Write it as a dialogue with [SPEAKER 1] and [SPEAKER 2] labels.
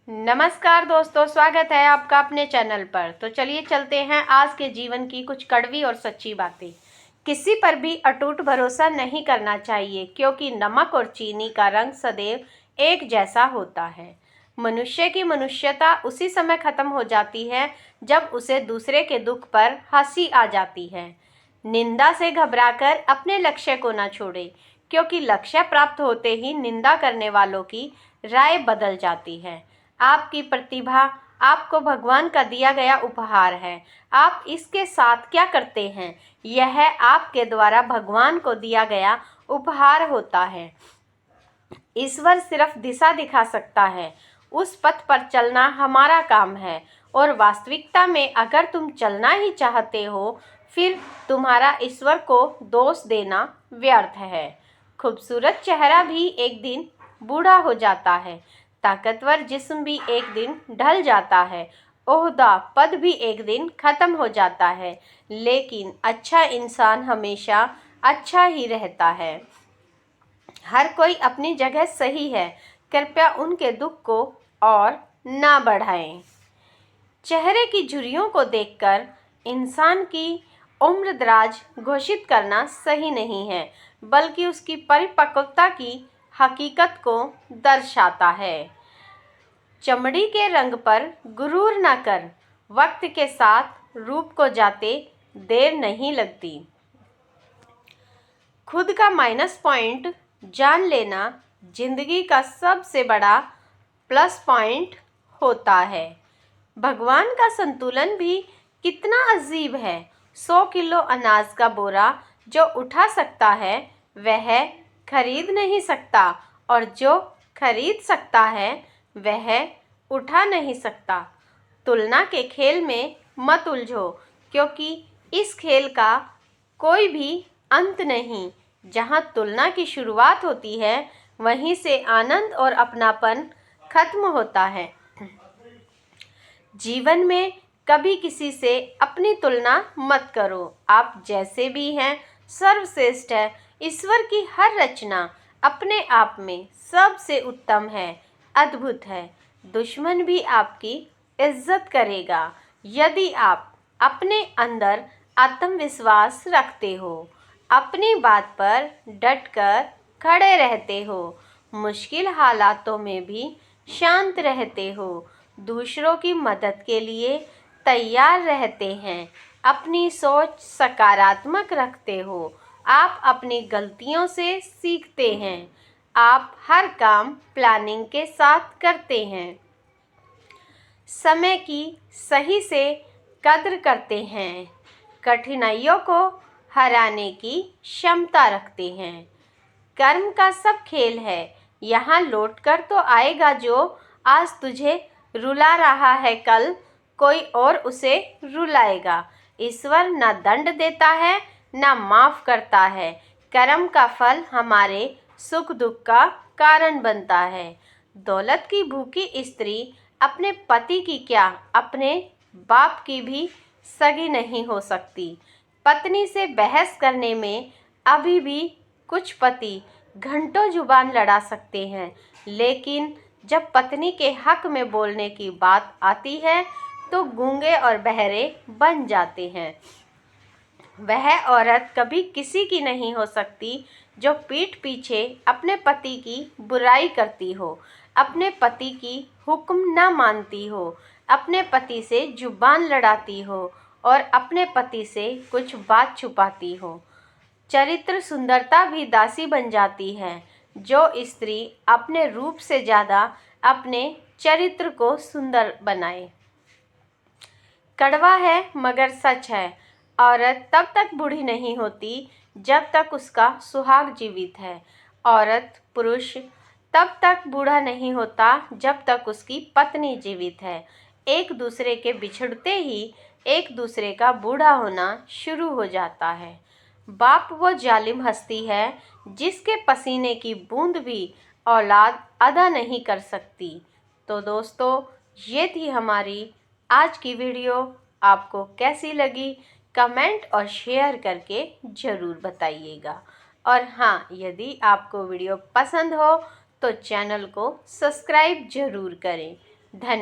[SPEAKER 1] नमस्कार दोस्तों, स्वागत है आपका अपने चैनल पर। तो चलिए चलते हैं आज के जीवन की कुछ कड़वी और सच्ची बातें। किसी पर भी अटूट भरोसा नहीं करना चाहिए, क्योंकि नमक और चीनी का रंग सदैव एक जैसा होता है। मनुष्य की मनुष्यता उसी समय खत्म हो जाती है जब उसे दूसरे के दुख पर हंसी आ जाती है। निंदा से घबराकर अपने लक्ष्य को न छोड़े, क्योंकि लक्ष्य प्राप्त होते ही निंदा करने वालों की राय बदल जाती है। आपकी प्रतिभा आपको भगवान का दिया गया उपहार है। आप इसके साथ क्या करते हैं, यह आपके द्वारा भगवान को दिया गया उपहार होता है। ईश्वर सिर्फ दिशा दिखा सकता है, उस पथ पर चलना हमारा काम है। और वास्तविकता में अगर तुम चलना ही चाहते हो, फिर तुम्हारा ईश्वर को दोष देना व्यर्थ है। खूबसूरत चेहरा भी एक दिन बूढ़ा हो जाता है, ताकतवर जिस्म भी एक दिन ढल जाता है, ओहदा पद भी एक दिन खत्म हो जाता है, लेकिन अच्छा इंसान हमेशा अच्छा ही रहता है। हर कोई अपनी जगह सही है, कृपया उनके दुख को और ना बढ़ाएं। चेहरे की झुर्रियों को देखकर इंसान की उम्र दराज घोषित करना सही नहीं है, बल्कि उसकी परिपक्वता की हकीकत को दर्शाता है। चमड़ी के रंग पर गुरूर न कर, वक्त के साथ रूप को जाते देर नहीं लगती। खुद का माइनस पॉइंट जान लेना जिंदगी का सबसे बड़ा प्लस पॉइंट होता है। भगवान का संतुलन भी कितना अजीब है। 100 किलो अनाज का बोरा जो उठा सकता है, वह खरीद नहीं सकता, और जो खरीद सकता है, वह उठा नहीं सकता। तुलना के खेल में मत उलझो, क्योंकि इस खेल का कोई भी अंत नहीं। जहाँ तुलना की शुरुआत होती है, वहीं से आनंद और अपनापन खत्म होता है। जीवन में कभी किसी से अपनी तुलना मत करो। आप जैसे भी हैं सर्वश्रेष्ठ है। ईश्वर की हर रचना अपने आप में सबसे उत्तम है, अद्भुत है। दुश्मन भी आपकी इज्जत करेगा यदि आप अपने अंदर आत्मविश्वास रखते हो, अपनी बात पर डटकर खड़े रहते हो, मुश्किल हालातों में भी शांत रहते हो, दूसरों की मदद के लिए तैयार रहते हैं, अपनी सोच सकारात्मक रखते हो, आप अपनी गलतियों से सीखते हैं, आप हर काम प्लानिंग के साथ करते हैं, समय की सही से कद्र करते हैं, कठिनाइयों को हराने की क्षमता रखते हैं। कर्म का सब खेल है, यहाँ लौटकर तो आएगा जो आज तुझे रुला रहा है, कल कोई और उसे रुलाएगा। ईश्वर न दंड देता है, न माफ़ करता है। कर्म का फल हमारे सुख दुख का कारण बनता है। दौलत की भूखी स्त्री अपने पति की क्या, अपने बाप की भी सगी नहीं हो सकती। पत्नी से बहस करने में अभी भी कुछ पति घंटों जुबान लड़ा सकते हैं, लेकिन जब पत्नी के हक में बोलने की बात आती है, तो गूंगे और बहरे बन जाते हैं। वह औरत कभी किसी की नहीं हो सकती जो पीठ पीछे अपने पति की बुराई करती हो, अपने पति की हुक्म न मानती हो, अपने पति से जुबान लड़ाती हो और अपने पति से कुछ बात छुपाती हो। चरित्र सुंदरता भी दासी बन जाती है। जो स्त्री अपने रूप से ज़्यादा अपने चरित्र को सुंदर बनाए। कड़वा है मगर सच है, औरत तब तक बूढ़ी नहीं होती जब तक उसका सुहाग जीवित है। औरत पुरुष तब तक बूढ़ा नहीं होता जब तक उसकी पत्नी जीवित है। एक दूसरे के बिछड़ते ही एक दूसरे का बूढ़ा होना शुरू हो जाता है। बाप वो जालिम हस्ती है जिसके पसीने की बूंद भी औलाद अदा नहीं कर सकती। तो दोस्तों, ये थी हमारी आज की वीडियो। आपको कैसी लगी, कमेंट और शेयर करके ज़रूर बताइएगा। और हाँ, यदि आपको वीडियो पसंद हो तो चैनल को सब्सक्राइब ज़रूर करें। धन्यवाद।